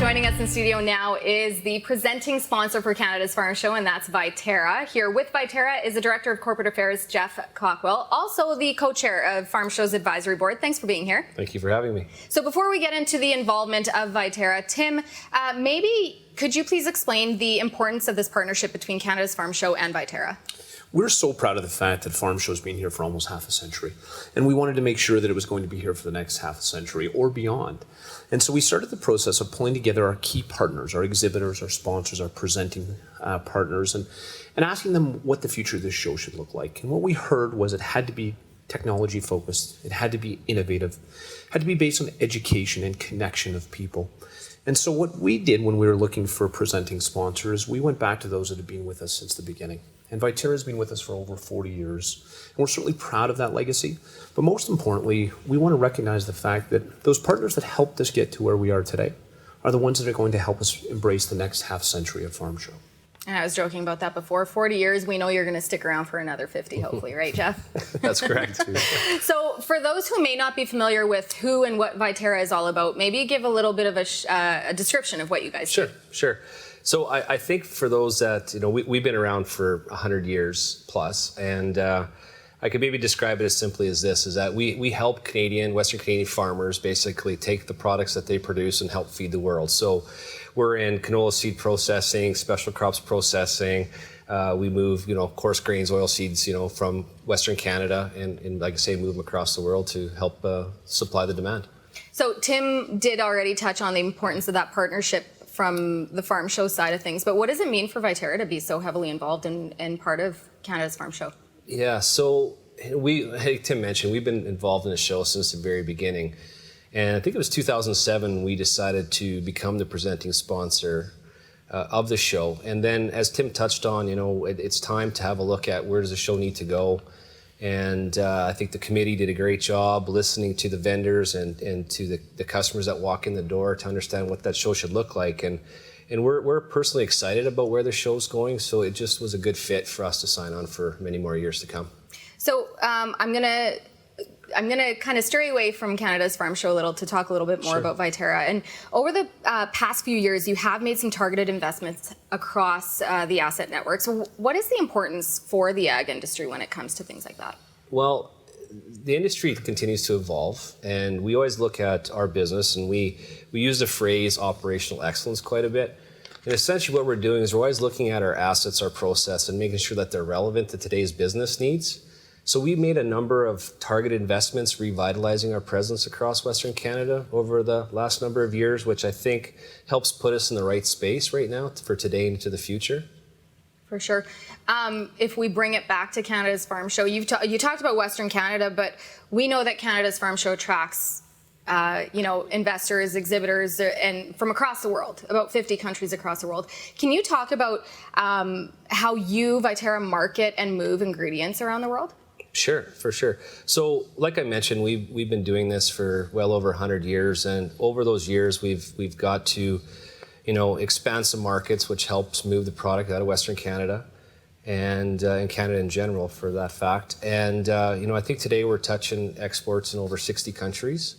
Joining us in studio now is the presenting sponsor for Canada's Farm Show, and that's Vitera. Here with Vitera is the Director of Corporate Affairs, Jeff Cockwill, also the co-chair of Farm Show's Advisory Board. Thanks for being here. Thank you for having me. So before we get into the involvement of Vitera, Tim, maybe could you please explain the importance of this partnership between Canada's Farm Show and Vitera? We're so proud of the fact that Farm Show's been here for almost half a century, and we wanted to make sure that it was going to be here for the next half a century or beyond. And so we started the process of pulling together our key partners, our exhibitors, our sponsors, our presenting partners, and asking them what the future of this show should look like. And what we heard was it had to be technology focused, it had to be innovative, had to be based on education and connection of people. And so what we did when we were looking for presenting sponsors, we went back to those that have been with us since the beginning. And Vitera has been with us for over 40 years. And we're certainly proud of that legacy. But most importantly, we want to recognize the fact that those partners that helped us get to where we are today are the ones that are going to help us embrace the next half century of Farm Show. And I was joking about that before. 40 years, we know you're going to stick around for another 50, hopefully, right, Jeff? That's correct. So for those who may not be familiar with who and what Vitera is all about, maybe give a little bit of a description of what you guys do. Sure. So I think for those that, we've been around for 100 years plus, and I could maybe describe it as simply as this, is that we help Western Canadian farmers basically take the products that they produce and help feed the world. So we're in canola seed processing, special crops processing. We move, coarse grains, oil seeds, from Western Canada and like I say, move them across the world to help supply the demand. So Tim did already touch on the importance of that partnership from the Farm Show side of things, but what does it mean for Vitera to be so heavily involved in part of Canada's Farm Show? Yeah, so like Tim mentioned, we've been involved in the show since the very beginning. And I think it was 2007 we decided to become the presenting sponsor of the show. And then as Tim touched on, it's time to have a look at where does the show need to go. And I think the committee did a great job listening to the vendors and to the customers that walk in the door to understand what that show should look like. And we're personally excited about where the show's going, so it just was a good fit for us to sign on for many more years to come. So I'm gonna kind of stray away from Canada's Farm Show a little to talk a little bit more about Vitera. And over the past few years, you have made some targeted investments across the asset network. So what is the importance for the ag industry when it comes to things like that? Well, the industry continues to evolve, and we always look at our business, and we use the phrase operational excellence quite a bit. And essentially what we're doing is we're always looking at our assets, our process, and making sure that they're relevant to today's business needs. So we made a number of targeted investments revitalizing our presence across Western Canada over the last number of years, which I think helps put us in the right space right now for today and into the future. For sure. If we bring it back to Canada's Farm Show, you talked about Western Canada, but we know that Canada's Farm Show attracts investors, exhibitors, and from across the world, about 50 countries across the world. Can you talk about how you, Vitera, market and move ingredients around the world? Sure, for sure. So, like I mentioned, we've been doing this for well over 100 years, and over those years, we've got to, expand some markets, which helps move the product out of Western Canada, and in Canada in general, for that fact. And I think today we're touching exports in over 60 countries.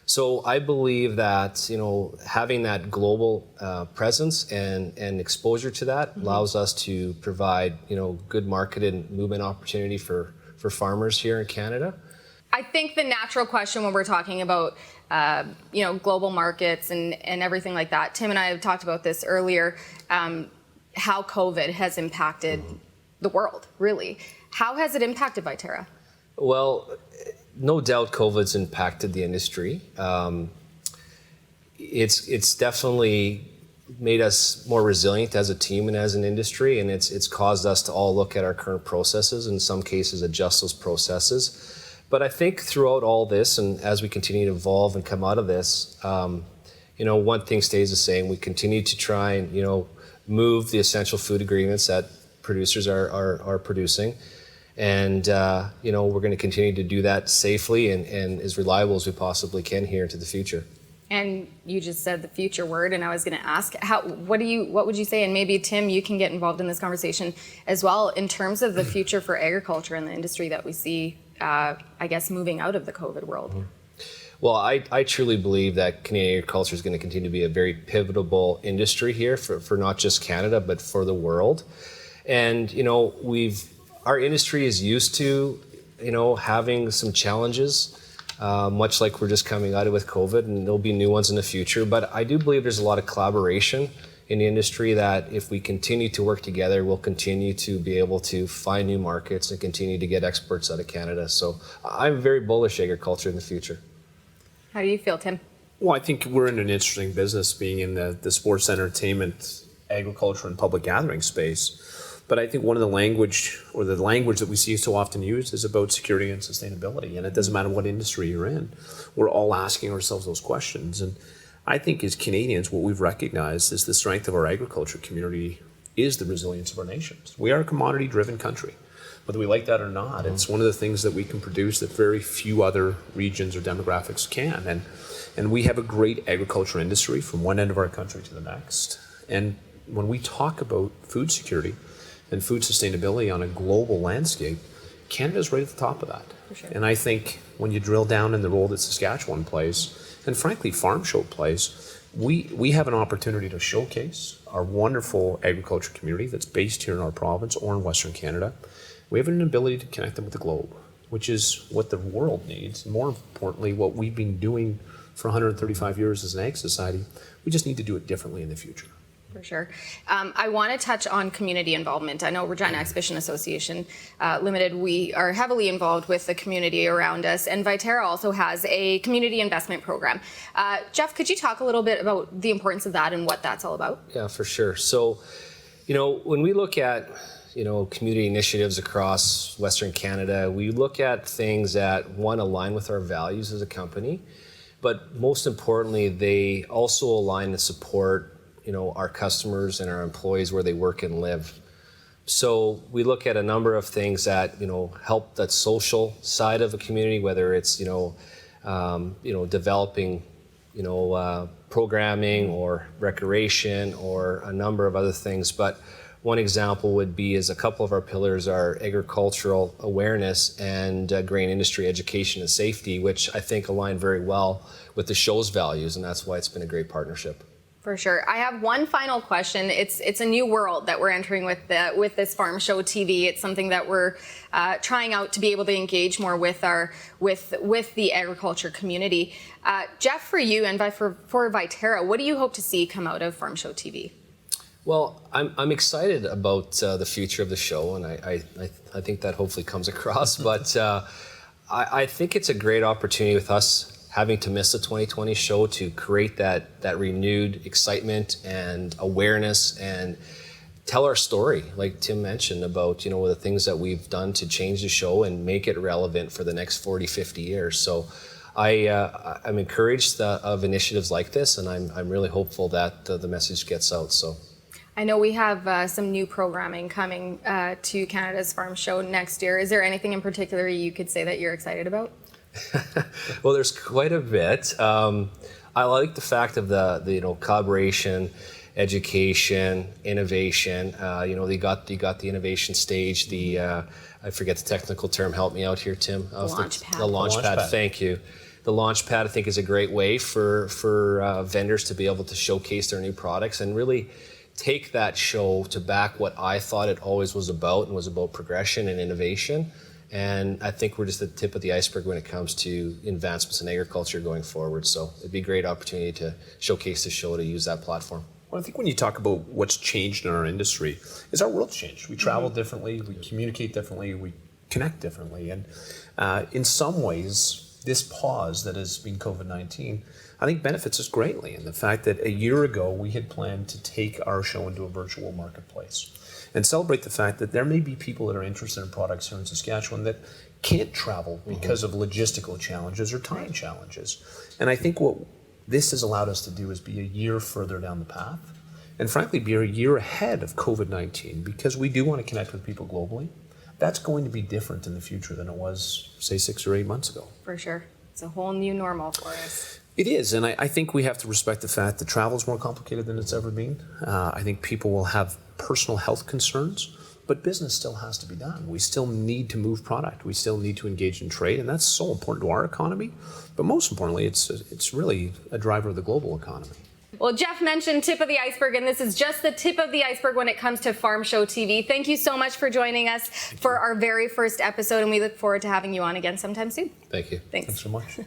So I believe that having that global presence and exposure to that allows us to provide good market and movement opportunity for farmers here in Canada. I think the natural question when we're talking about global markets and everything like that, Tim and I have talked about this earlier, how COVID has impacted the world, really. How has it impacted Vitera? Well, no doubt COVID's impacted the industry. It's definitely made us more resilient as a team and as an industry, and it's caused us to all look at our current processes, in some cases adjust those processes. But I think throughout all this, and as we continue to evolve and come out of this, one thing stays the same. We continue to try and move the essential food agreements that producers are producing. And we're going to continue to do that safely and as reliable as we possibly can here into the future. And you just said the future word, and I was going to ask, what would you say, and maybe Tim, you can get involved in this conversation as well, in terms of the future for agriculture and the industry that we see, moving out of the COVID world? Well, I truly believe that Canadian agriculture is going to continue to be a very pivotal industry here for not just Canada, but for the world. And, our industry is used to, having some challenges, much like we're just coming out of with COVID, and there'll be new ones in the future. But I do believe there's a lot of collaboration in the industry that if we continue to work together, we'll continue to be able to find new markets and continue to get exports out of Canada. So I'm very bullish agriculture in the future. How do you feel, Tim? Well, I think we're in an interesting business being in the sports entertainment, agriculture, and public gathering space. But I think one of the language that we see so often used is about security and sustainability. And it doesn't matter what industry you're in. We're all asking ourselves those questions. And I think as Canadians, what we've recognized is the strength of our agriculture community is the resilience of our nations. We are a commodity-driven country. Whether we like that or not, it's one of the things that we can produce that very few other regions or demographics can. And we have a great agriculture industry from one end of our country to the next. And when we talk about food security and food sustainability on a global landscape, Canada's right at the top of that. For sure. And I think when you drill down in the role that Saskatchewan plays, and frankly Farm Show plays, we have an opportunity to showcase our wonderful agriculture community that's based here in our province or in Western Canada. We have an ability to connect them with the globe, which is what the world needs. More importantly, what we've been doing for 135 years as an ag society, we just need to do it differently in the future. For sure. I want to touch on community involvement. I know Regina Exhibition Association Limited, we are heavily involved with the community around us, and Vitera also has a community investment program. Jeff, could you talk a little bit about the importance of that and what that's all about? Yeah, for sure. So, when we look at community initiatives across Western Canada, we look at things that, one, align with our values as a company, but most importantly, they also align and support, our customers and our employees where they work and live. So we look at a number of things that, help that social side of a community, whether it's, developing, programming or recreation or a number of other things. But one example would be is a couple of our pillars are agricultural awareness and grain industry education and safety, which I think align very well with the show's values, and that's why it's been a great partnership. For sure. I have one final question. It's a new world that we're entering with this Farm Show TV. It's something that we're trying out to be able to engage more with the agriculture community. Jeff, for you and for Viterra, what do you hope to see come out of Farm Show TV? Well, I'm excited about the future of the show, and I think that hopefully comes across. But I think it's a great opportunity with us having to miss the 2020 show to create that renewed excitement and awareness and tell our story, like Tim mentioned, about the things that we've done to change the show and make it relevant for the next 40, 50 years. So I'm encouraged of initiatives like this, and I'm really hopeful that the message gets out. So I know we have some new programming coming to Canada's Farm Show next year. Is there anything in particular you could say that you're excited about? Well, there's quite a bit. I like the fact of the collaboration, education, innovation. They got the innovation stage. I forget the technical term. Help me out here, Tim. The launch pad. The launch pad. Thank you. The launch pad, I think, is a great way for vendors to be able to showcase their new products and really take that show to back what I thought it always was about, and was about progression and innovation. And I think we're just at the tip of the iceberg when it comes to advancements in agriculture going forward. So it'd be a great opportunity to showcase the show, to use that platform. Well, I think when you talk about what's changed in our industry, is our world's changed. We travel differently, we communicate differently, we connect differently. And in some ways, this pause that has been COVID-19, I think benefits us greatly in the fact that a year ago we had planned to take our show into a virtual marketplace and celebrate the fact that there may be people that are interested in products here in Saskatchewan that can't travel because of logistical challenges or time challenges. And I think what this has allowed us to do is be a year further down the path, and frankly be a year ahead of COVID-19, because we do want to connect with people globally. That's going to be different in the future than it was, say, 6 or 8 months ago. For sure. It's a whole new normal for us. It is, and I think we have to respect the fact that travel is more complicated than it's ever been. I think people will have personal health concerns but business still has to be done. We still need to move product. We still need to engage in trade, and that's so important to our economy. But most importantly, it's really a driver of the global economy. Well, Jeff mentioned tip of the iceberg, and this is just the tip of the iceberg when it comes to Farm Show TV. Thank you so much for joining us for our very first episode, and we look forward to having you on again sometime soon. Thank you. Thanks. Thanks so much.